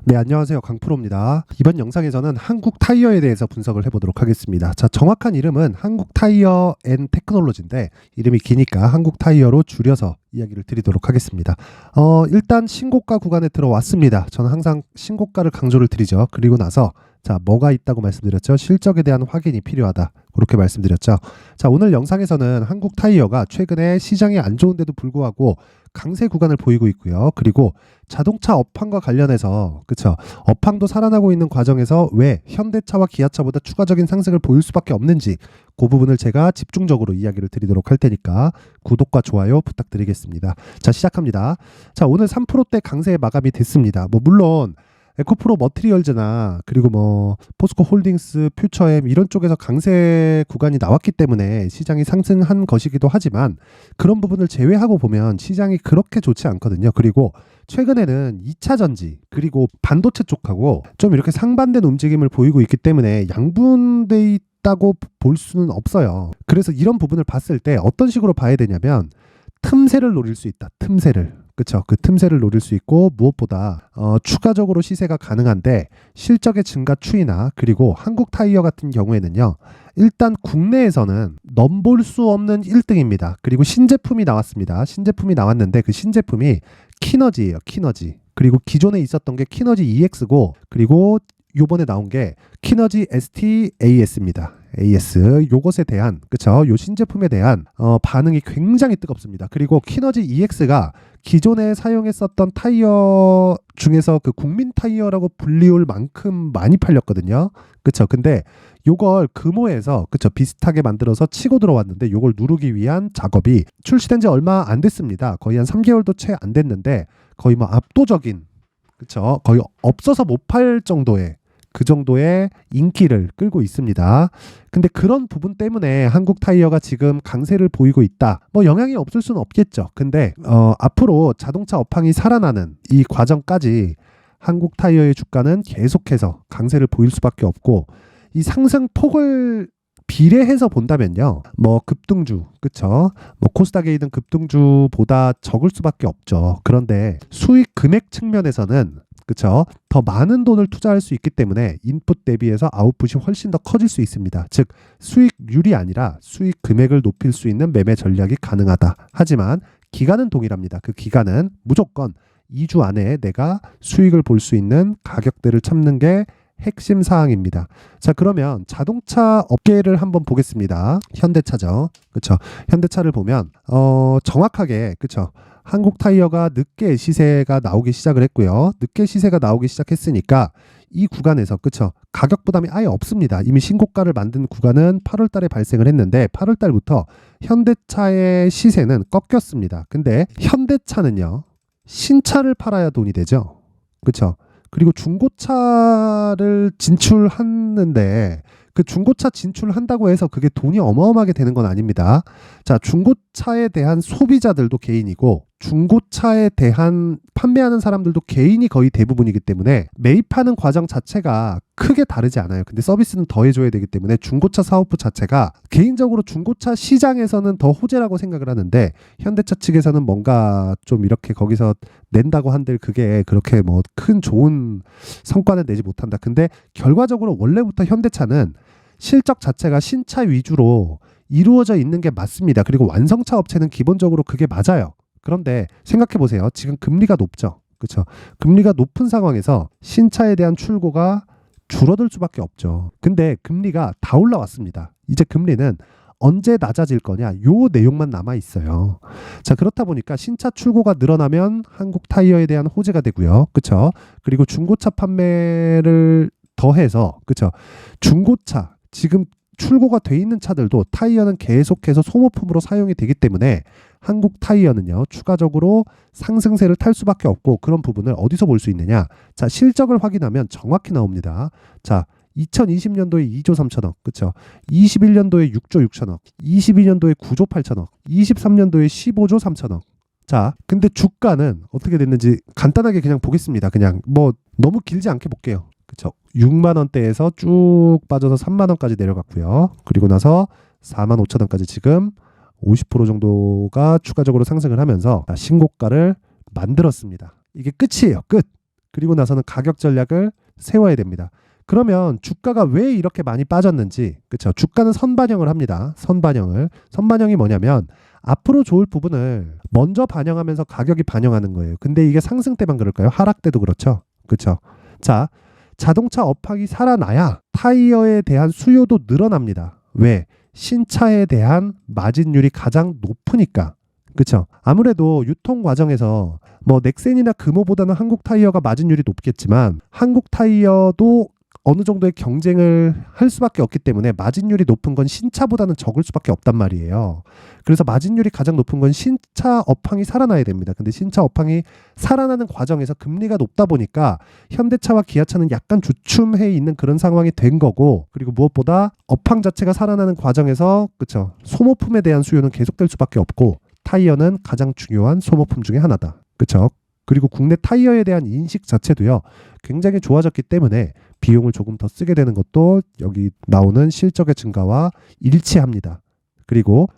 네, 안녕하세요. 강프로입니다. 이번 영상에서는 한국 타이어에 대해서 분석을 해보도록 하겠습니다. 자, 정확한 이름은 한국 타이어 앤 테크놀로지인데 이름이 기니까 한국 타이어로 줄여서 이야기를 드리도록 하겠습니다. 일단 신고가 구간에 들어왔습니다. 저는 항상 신고가를 강조를 드리죠. 그리고 나서 자, 뭐가 있다고 말씀드렸죠? 실적에 대한 확인이 필요하다. 그렇게 말씀드렸죠. 자, 오늘 영상에서는 한국 타이어가 최근에 시장이 안 좋은데도 불구하고 강세 구간을 보이고 있고요. 그리고 자동차 업황과 관련해서 그쵸, 업황도 살아나고 있는 과정에서 왜 현대차와 기아차보다 추가적인 상승을 보일 수밖에 없는지 그 부분을 제가 집중적으로 이야기를 드리도록 할 테니까 구독과 좋아요 부탁드리겠습니다. 자, 시작합니다. 자, 오늘 3%대 강세의 마감이 됐습니다. 물론 에코프로 머티리얼즈나 그리고 포스코 홀딩스, 퓨처엠 이런 쪽에서 강세 구간이 나왔기 때문에 시장이 상승한 것이기도 하지만 그런 부분을 제외하고 보면 시장이 그렇게 좋지 않거든요. 그리고 최근에는 2차 전지 그리고 반도체 쪽하고 좀 이렇게 상반된 움직임을 보이고 있기 때문에 양분돼 있다고 볼 수는 없어요. 그래서 이런 부분을 봤을 때 어떤 식으로 봐야 되냐면 틈새를 노릴 수 있다. 틈새를. 그쵸. 그 틈새를 노릴 수 있고 무엇보다 추가적으로 시세가 가능한데 실적의 증가 추이나 그리고 한국 타이어 같은 경우에는요. 일단 국내에서는 넘볼 수 없는 1등입니다. 그리고 신제품이 나왔습니다. 신제품이 나왔는데 그 신제품이 키너지예요. 키너지. 그리고 기존에 있었던 게 키너지 EX고 그리고 요번에 나온 게 키너지 ST-AS입니다. AS 요것에 대한 그쵸, 요 신제품에 대한 반응이 굉장히 뜨겁습니다. 그리고 키너지 EX가 기존에 사용했었던 타이어 중에서 그 국민 타이어라고 불리울 만큼 많이 팔렸거든요. 그쵸. 근데 요걸 금호에서 그쵸, 비슷하게 만들어서 치고 들어왔는데 요걸 누르기 위한 작업이 출시된 지 얼마 안 됐습니다. 거의 한 3개월도 채 안 됐는데 거의 압도적인 그쵸, 거의 없어서 못 팔 정도의 그 정도의 인기를 끌고 있습니다. 근데 그런 부분 때문에 한국 타이어가 지금 강세를 보이고 있다. 영향이 없을 수는 없겠죠. 근데 앞으로 자동차 업황이 살아나는 이 과정까지 한국 타이어의 주가는 계속해서 강세를 보일 수밖에 없고 이 상승폭을 비례해서 본다면요. 급등주, 그쵸? 코스닥에 있는 급등주보다 적을 수밖에 없죠. 그런데 수익 금액 측면에서는 그쵸? 더 많은 돈을 투자할 수 있기 때문에 인풋 대비해서 아웃풋이 훨씬 더 커질 수 있습니다. 즉 수익률이 아니라 수익 금액을 높일 수 있는 매매 전략이 가능하다. 하지만 기간은 동일합니다. 그 기간은 무조건 2주 안에 내가 수익을 볼 수 있는 가격대를 찾는 게 핵심 사항입니다. 자, 그러면 자동차 업계를 한번 보겠습니다. 현대차죠. 그쵸? 현대차를 보면 정확하게 그쵸? 한국 타이어가 늦게 시세가 나오기 시작을 했고요. 늦게 시세가 나오기 시작했으니까 이 구간에서 그쵸, 가격 부담이 아예 없습니다. 이미 신고가를 만든 구간은 8월 달에 발생을 했는데 8월 달부터 현대차의 시세는 꺾였습니다. 근데 현대차는요, 신차를 팔아야 돈이 되죠. 그쵸? 그리고 중고차를 진출하는데 그 중고차 진출한다고 해서 그게 돈이 어마어마하게 되는 건 아닙니다. 자, 중고차에 대한 소비자들도 개인이고 중고차에 대한 판매하는 사람들도 개인이 거의 대부분이기 때문에 매입하는 과정 자체가 크게 다르지 않아요. 근데 서비스는 더 해줘야 되기 때문에 중고차 사업부 자체가 개인적으로 중고차 시장에서는 더 호재라고 생각을 하는데 현대차 측에서는 뭔가 좀 이렇게 거기서 낸다고 한들 그게 그렇게 큰 좋은 성과는 내지 못한다. 근데 결과적으로 원래부터 현대차는 실적 자체가 신차 위주로 이루어져 있는 게 맞습니다. 그리고 완성차 업체는 기본적으로 그게 맞아요. 그런데 생각해 보세요. 지금 금리가 높죠. 그렇죠? 금리가 높은 상황에서 신차에 대한 출고가 줄어들 수밖에 없죠. 근데 금리가 다 올라왔습니다. 이제 금리는 언제 낮아질 거냐, 요 내용만 남아 있어요. 자, 그렇다 보니까 신차 출고가 늘어나면 한국 타이어에 대한 호재가 되고요. 그렇죠? 그리고 중고차 판매를 더해서 그렇죠? 중고차 지금 출고가 돼 있는 차들도 타이어는 계속해서 소모품으로 사용이 되기 때문에 한국 타이어는요, 추가적으로 상승세를 탈 수밖에 없고 그런 부분을 어디서 볼 수 있느냐? 자, 실적을 확인하면 정확히 나옵니다. 자, 2020년도에 2조 3천억, 그쵸? 21년도에 6조 6천억, 22년도에 9조 8천억, 23년도에 15조 3천억. 자, 근데 주가는 어떻게 됐는지 간단하게 그냥 보겠습니다. 그냥 너무 길지 않게 볼게요. 그쵸? 6만 원대에서 쭉 빠져서 3만 원까지 내려갔고요. 그리고 나서 4만 5천 원까지 지금 50% 정도가 추가적으로 상승을 하면서 신고가를 만들었습니다. 이게 끝이에요. 끝. 그리고 나서는 가격 전략을 세워야 됩니다. 그러면 주가가 왜 이렇게 많이 빠졌는지, 그렇죠? 주가는 선반영을 합니다. 선반영이 뭐냐면 앞으로 좋을 부분을 먼저 반영하면서 가격이 반영하는 거예요. 근데 이게 상승 때만 그럴까요? 하락 때도 그렇죠. 그렇죠? 자, 자동차 업황이 살아나야 타이어에 대한 수요도 늘어납니다. 왜? 신차에 대한 마진율이 가장 높으니까. 그렇죠? 아무래도 유통 과정에서 뭐 넥센이나 금호보다는 한국 타이어가 마진율이 높겠지만 한국 타이어도 어느 정도의 경쟁을 할 수밖에 없기 때문에 마진율이 높은 건 신차보다는 적을 수밖에 없단 말이에요. 그래서 마진율이 가장 높은 건 신차 업황이 살아나야 됩니다. 근데 신차 업황이 살아나는 과정에서 금리가 높다 보니까 현대차와 기아차는 약간 주춤해 있는 그런 상황이 된 거고, 그리고 무엇보다 업황 자체가 살아나는 과정에서 그쵸, 소모품에 대한 수요는 계속될 수밖에 없고 타이어는 가장 중요한 소모품 중에 하나다. 그쵸? 그리고 국내 타이어에 대한 인식 자체도요 굉장히 좋아졌기 때문에 비용을 조금 더 쓰게 되는 것도 여기 나오는 실적의 증가와 일치합니다. 그리고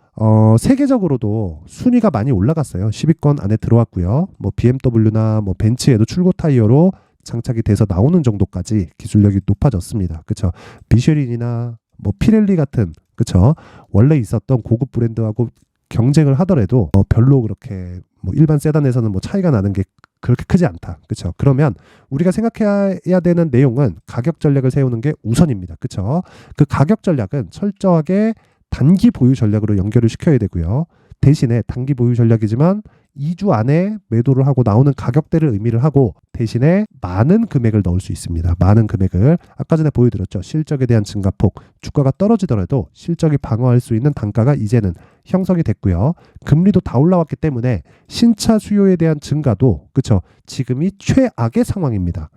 세계적으로도 순위가 많이 올라갔어요. 10위권 안에 들어왔고요. 뭐 BMW나 뭐 벤츠에도 출고 타이어로 장착이 돼서 나오는 정도까지 기술력이 높아졌습니다. 그렇죠? 미쉐린이나 뭐 피렐리 같은 그렇죠? 원래 있었던 고급 브랜드하고 경쟁을 하더라도 별로 그렇게 뭐 일반 세단에서는 뭐 차이가 나는 게 그렇게 크지 않다. 그렇죠? 그러면 우리가 생각해야 되는 내용은 가격 전략을 세우는 게 우선입니다. 그렇죠? 그 가격 전략은 철저하게 단기 보유 전략으로 연결을 시켜야 되고요. 대신에 단기 보유 전략이지만 2주 안에 매도를 하고 나오는 가격대를 의미를 하고 대신에 많은 금액을 넣을 수 있습니다. 많은 금액을 아까 전에 보여드렸죠. 실적에 대한 증가폭, 주가가 떨어지더라도 실적이 방어할 수 있는 단가가 이제는 형성이 됐고요. 금리도 다 올라왔기 때문에 신차 수요에 대한 증가도 그쵸? 지금이 최악의 상황입니다.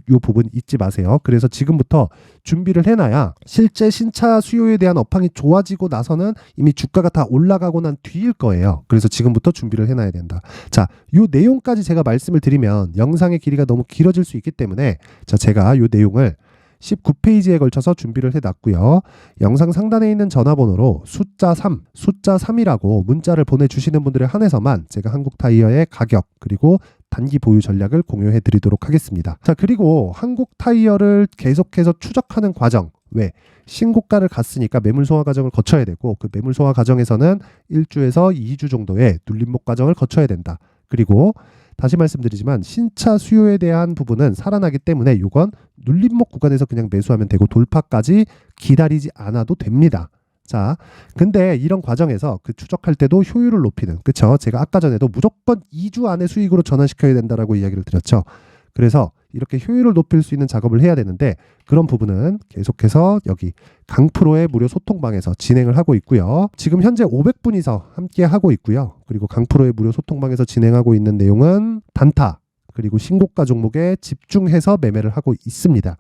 이 부분 잊지 마세요. 그래서 지금부터 준비를 해놔야 실제 신차 수요에 대한 업황이 좋아지고 나서는 이미 주가가 다 올라가고 난 뒤일 거예요. 그래서 지금부터 준비를 해놔야 된다. 자, 이 내용까지 제가 말씀을 드리면 영상의 길이가 너무 길어질 수 있기 때문에 자, 제가 이 내용을 19페이지에 걸쳐서 준비를 해놨고요. 영상 상단에 있는 전화번호로 숫자 3이라고 문자를 보내주시는 분들에 한해서만 제가 한국타이어의 가격 그리고 단기 보유 전략을 공유해 드리도록 하겠습니다. 자, 그리고 한국타이어를 계속해서 추적하는 과정. 왜? 신고가를 갔으니까 매물 소화 과정을 거쳐야 되고 그 매물 소화 과정에서는 1주에서 2주 정도의 눌림목 과정을 거쳐야 된다. 그리고 다시 말씀드리지만 신차 수요에 대한 부분은 살아나기 때문에 이건 눌림목 구간에서 그냥 매수하면 되고 돌파까지 기다리지 않아도 됩니다. 자, 근데 이런 과정에서 그 추적할 때도 효율을 높이는, 그쵸? 제가 아까 전에도 무조건 2주 안에 수익으로 전환시켜야 된다라고 이야기를 드렸죠. 그래서 이렇게 효율을 높일 수 있는 작업을 해야 되는데 그런 부분은 계속해서 여기 강프로의 무료 소통방에서 진행을 하고 있고요. 지금 현재 500분이서 함께 하고 있고요. 그리고 강프로의 무료 소통방에서 진행하고 있는 내용은 단타 그리고 신고가 종목에 집중해서 매매를 하고 있습니다.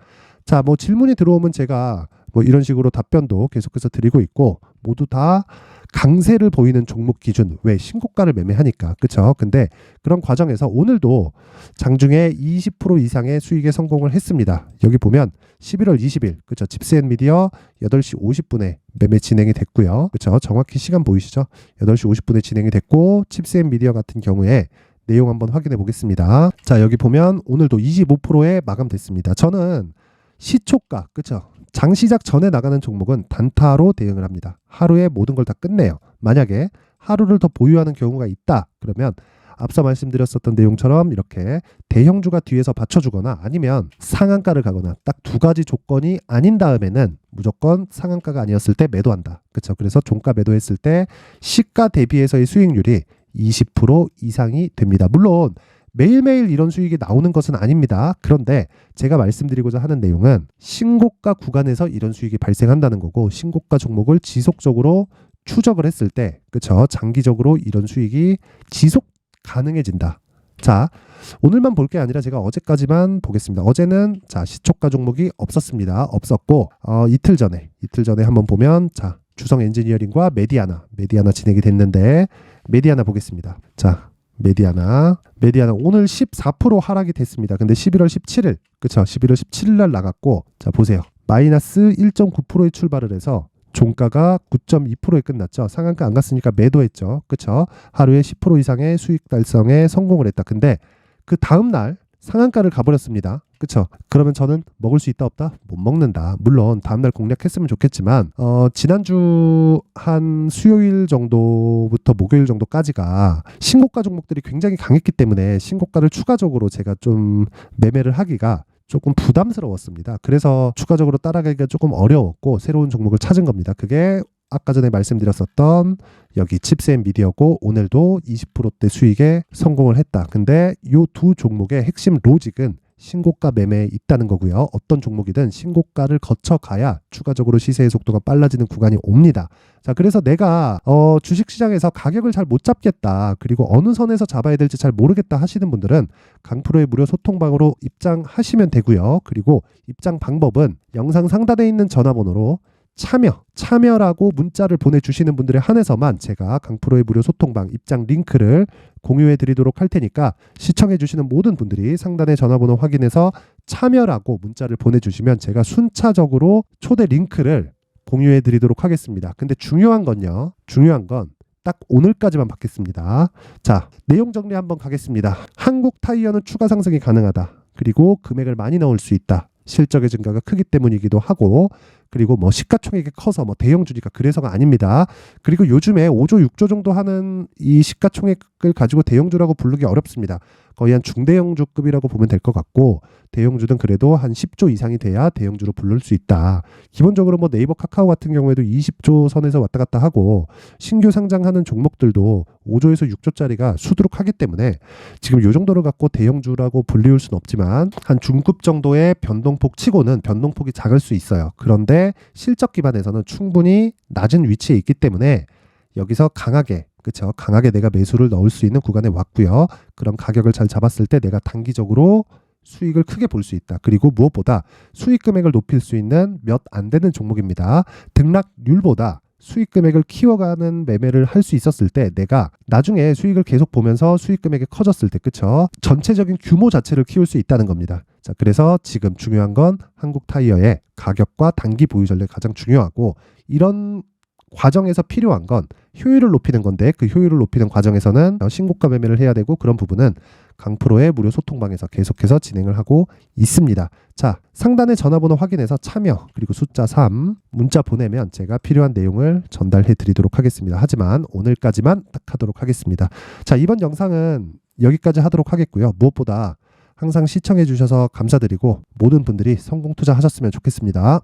자, 뭐 질문이 들어오면 제가 뭐 이런 식으로 답변도 계속해서 드리고 있고 모두 다 강세를 보이는 종목 기준, 왜 신고가를 매매하니까, 그쵸? 근데 그런 과정에서 오늘도 장중에 20% 이상의 수익에 성공을 했습니다. 여기 보면 11월 20일, 그쵸? 집스앤미디어 8시 50분에 매매 진행이 됐고요. 그쵸? 정확히 시간 보이시죠? 8시 50분에 진행이 됐고 칩스앤미디어 같은 경우에 내용 한번 확인해 보겠습니다. 자, 여기 보면 오늘도 25%에 마감됐습니다. 저는 시초가, 그쵸? 장 시작 전에 나가는 종목은 단타로 대응을 합니다. 하루에 모든 걸 다 끝내요. 만약에 하루를 더 보유하는 경우가 있다. 그러면 앞서 말씀드렸었던 내용처럼 이렇게 대형주가 뒤에서 받쳐주거나 아니면 상한가를 가거나 딱 두 가지 조건이 아닌 다음에는 무조건 상한가가 아니었을 때 매도한다. 그렇죠? 그래서 종가 매도했을 때 시가 대비해서의 수익률이 20% 이상이 됩니다. 물론 매일매일 이런 수익이 나오는 것은 아닙니다. 그런데 제가 말씀드리고자 하는 내용은 신고가 구간에서 이런 수익이 발생한다는 거고 신고가 종목을 지속적으로 추적을 했을 때 그렇죠? 장기적으로 이런 수익이 지속 가능해진다. 자, 오늘만 볼 게 아니라 제가 어제까지만 보겠습니다. 어제는 자, 시초가 종목이 없었습니다. 없었고 이틀 전에 한번 보면 자, 주성 엔지니어링과 메디아나 진행이 됐는데 메디아나 보겠습니다. 자, 메디아나 오늘 14% 하락이 됐습니다. 근데 11월 17일 그쵸? 11월 17일 날 나갔고 자, 보세요. 마이너스 1.9%에 출발을 해서 종가가 9.2%에 끝났죠. 상한가 안 갔으니까 매도했죠. 그쵸? 하루에 10% 이상의 수익 달성에 성공을 했다. 근데 그 다음 날 상한가를 가버렸습니다. 그쵸? 그러면 저는 먹을 수 있다 없다? 못 먹는다. 물론 다음날 공략했으면 좋겠지만 지난주 한 수요일 정도부터 목요일 정도까지가 신고가 종목들이 굉장히 강했기 때문에 신고가를 추가적으로 제가 좀 매매를 하기가 조금 부담스러웠습니다. 그래서 추가적으로 따라가기가 조금 어려웠고 새로운 종목을 찾은 겁니다. 그게 아까 전에 말씀드렸었던 여기 칩스앤미디어고 오늘도 20%대 수익에 성공을 했다. 근데 이 두 종목의 핵심 로직은 신고가 매매에 있다는 거고요. 어떤 종목이든 신고가를 거쳐가야 추가적으로 시세의 속도가 빨라지는 구간이 옵니다. 자, 그래서 내가 주식시장에서 가격을 잘 못 잡겠다. 그리고 어느 선에서 잡아야 될지 잘 모르겠다 하시는 분들은 강프로의 무료 소통방으로 입장하시면 되고요. 그리고 입장 방법은 영상 상단에 있는 전화번호로 참여라고 문자를 보내주시는 분들에 한해서만 제가 강프로의 무료 소통방 입장 링크를 공유해 드리도록 할 테니까 시청해 주시는 모든 분들이 상단의 전화번호 확인해서 참여라고 문자를 보내주시면 제가 순차적으로 초대 링크를 공유해 드리도록 하겠습니다. 근데 중요한 건 딱 오늘까지만 받겠습니다. 자, 내용 정리 한번 가겠습니다. 한국 타이어는 추가 상승이 가능하다. 그리고 금액을 많이 넣을 수 있다. 실적의 증가가 크기 때문이기도 하고, 그리고 뭐 시가총액이 커서 뭐 대형주니까 그래서가 아닙니다. 그리고 요즘에 5조 6조 정도 하는 이 시가총액을 가지고 대형주라고 부르기 어렵습니다. 거의 한 중대형주급이라고 보면 될 것 같고, 대형주는 그래도 한 10조 이상이 돼야 대형주로 부를 수 있다. 기본적으로 뭐 네이버 카카오 같은 경우에도 20조 선에서 왔다 갔다 하고, 신규 상장하는 종목들도 5조에서 6조짜리가 수두룩하기 때문에 지금 이 정도를 갖고 대형주라고 불리울 수는 없지만 한 중급 정도의 변동폭 치고는 변동폭이 작을 수 있어요. 그런데 실적 기반에서는 충분히 낮은 위치에 있기 때문에 여기서 강하게 내가 매수를 넣을 수 있는 구간에 왔고요. 그런 가격을 잘 잡았을 때 내가 단기적으로 수익을 크게 볼 수 있다. 그리고 무엇보다 수익 금액을 높일 수 있는 몇 안 되는 종목입니다. 등락률보다 수익 금액을 키워가는 매매를 할 수 있었을 때 내가 나중에 수익을 계속 보면서 수익 금액이 커졌을 때 전체적인 규모 자체를 키울 수 있다는 겁니다. 자, 그래서 지금 중요한 건 한국 타이어의 가격과 단기 보유 전략이 가장 중요하고, 이런 과정에서 필요한 건 효율을 높이는 건데 그 효율을 높이는 과정에서는 신고가 매매를 해야 되고, 그런 부분은 강프로의 무료 소통방에서 계속해서 진행을 하고 있습니다. 자, 상단의 전화번호 확인해서 참여 그리고 숫자 3 문자 보내면 제가 필요한 내용을 전달해 드리도록 하겠습니다. 하지만 오늘까지만 딱 하도록 하겠습니다. 자, 이번 영상은 여기까지 하도록 하겠고요. 무엇보다 항상 시청해 주셔서 감사드리고 모든 분들이 성공 투자하셨으면 좋겠습니다.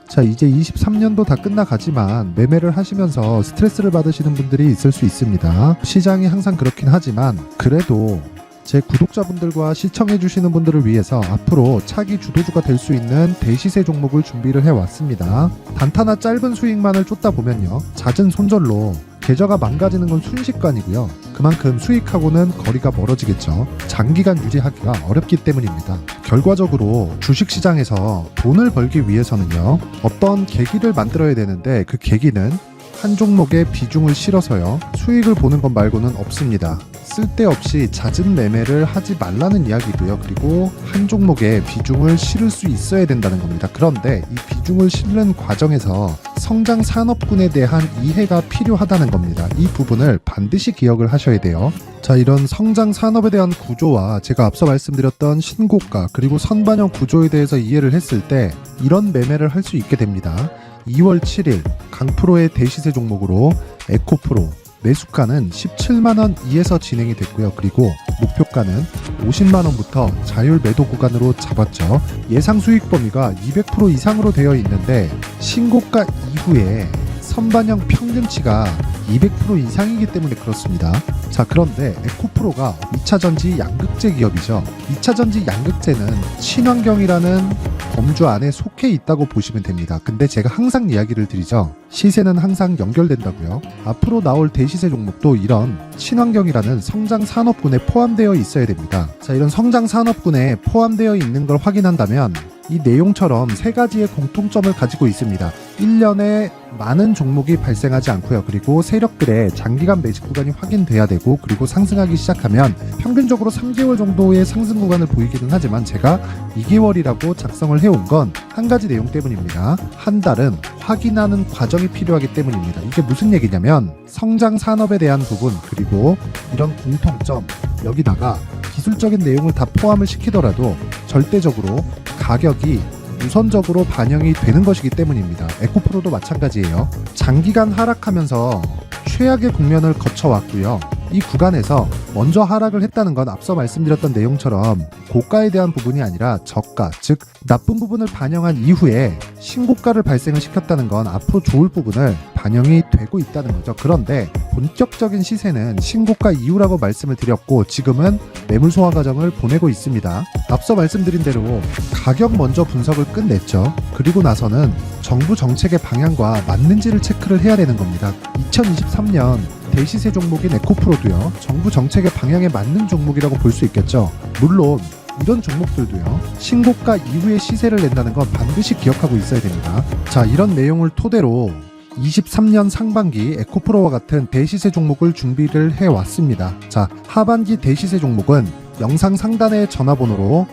자, 이제 23년도 다 끝나가지만 매매를 하시면서 스트레스를 받으시는 분들이 있을 수 있습니다. 시장이 항상 그렇긴 하지만 그래도 제 구독자분들과 시청해주시는 분들을 위해서 앞으로 차기 주도주가 될 수 있는 대시세 종목을 준비를 해왔습니다. 단타나 짧은 수익만을 쫓다 보면요, 잦은 손절로 계좌가 망가지는 건 순식간이고요. 그만큼 수익하고는 거리가 멀어지겠죠. 장기간 유지하기가 어렵기 때문입니다. 결과적으로 주식시장에서 돈을 벌기 위해서는요, 어떤 계기를 만들어야 되는데 그 계기는 한 종목에 비중을 실어서요, 수익을 보는 것 말고는 없습니다. 쓸데없이 잦은 매매를 하지 말라는 이야기고요. 그리고 한 종목에 비중을 실을 수 있어야 된다는 겁니다. 그런데 이 비중을 실는 과정에서 성장 산업군에 대한 이해가 필요하다는 겁니다. 이 부분을 반드시 기억을 하셔야 돼요. 자, 이런 성장 산업에 대한 구조와 제가 앞서 말씀드렸던 신고가 그리고 선반영 구조에 대해서 이해를 했을 때 이런 매매를 할 수 있게 됩니다. 2월 7일 강프로의 대시세 종목으로 에코프로 매수가는 17만원 이에서 진행이 됐고요. 그리고 목표가는 50만원부터 자율 매도 구간으로 잡았죠. 예상 수익 범위가 200% 이상으로 되어 있는데 신고가 이후에 선반영 평균치가 200% 이상이기 때문에 그렇습니다. 자, 그런데 에코프로가 2차전지 양극재 기업이죠. 2차전지 양극재는 친환경이라는 범주 안에 속해 있다고 보시면 됩니다. 근데 제가 항상 이야기를 드리죠. 시세는 항상 연결된다고요. 앞으로 나올 대시세 종목도 이런 친환경이라는 성장 산업군에 포함되어 있어야 됩니다. 자, 이런 성장 산업군에 포함되어 있는 걸 확인한다면 이 내용처럼 세 가지의 공통점을 가지고 있습니다. 1년에 많은 종목이 발생하지 않고요. 그리고 세력들의 장기간 매집 구간이 확인돼야 되고, 그리고 상승하기 시작하면 평균적으로 3개월 정도의 상승 구간을 보이기는 하지만 제가 2개월이라고 작성을 해온 건 한 가지 내용 때문입니다. 한 달은 확인하는 과정이 필요하기 때문입니다. 이게 무슨 얘기냐면 성장 산업에 대한 부분, 그리고 이런 공통점, 여기다가 기술적인 내용을 다 포함을 시키더라도 절대적으로 가격이 우선적으로 반영이 되는 것이기 때문입니다. 에코프로도 마찬가지예요. 장기간 하락하면서 최악의 국면을 거쳐왔고요. 이 구간에서 먼저 하락을 했다는 건 앞서 말씀드렸던 내용처럼 고가에 대한 부분이 아니라 저가, 즉 나쁜 부분을 반영한 이후에 신고가를 발생을 시켰다는 건 앞으로 좋을 부분을 반영이 되고 있다는 거죠. 그런데 본격적인 시세는 신고가 이후라고 말씀을 드렸고 지금은 매물 소화 과정을 보내고 있습니다. 앞서 말씀드린 대로 가격 먼저 분석을 끝냈죠. 그리고 나서는 정부 정책의 방향과 맞는지를 체크를 해야 되는 겁니다. 2023년 대시세 종목인 에코프로도요, 정부 정책의 방향에 맞는 종목이라고 볼 수 있겠죠. 물론 이런 종목들도요, 신고가 이후에 시세를 낸다는 건 반드시 기억하고 있어야 됩니다. 자, 이런 내용을 토대로 23년 상반기 에코프로와 같은 대시세 종목을 준비를 해왔습니다. 자, 하반기 대시세 종목은 영상 상단의 전화번호로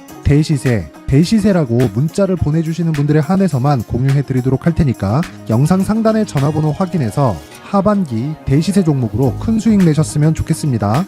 대시세라고 문자를 보내주시는 분들에 한해서만 공유해드리도록 할 테니까 영상 상단의 전화번호 확인해서 하반기 대시세 종목으로 큰 수익 내셨으면 좋겠습니다.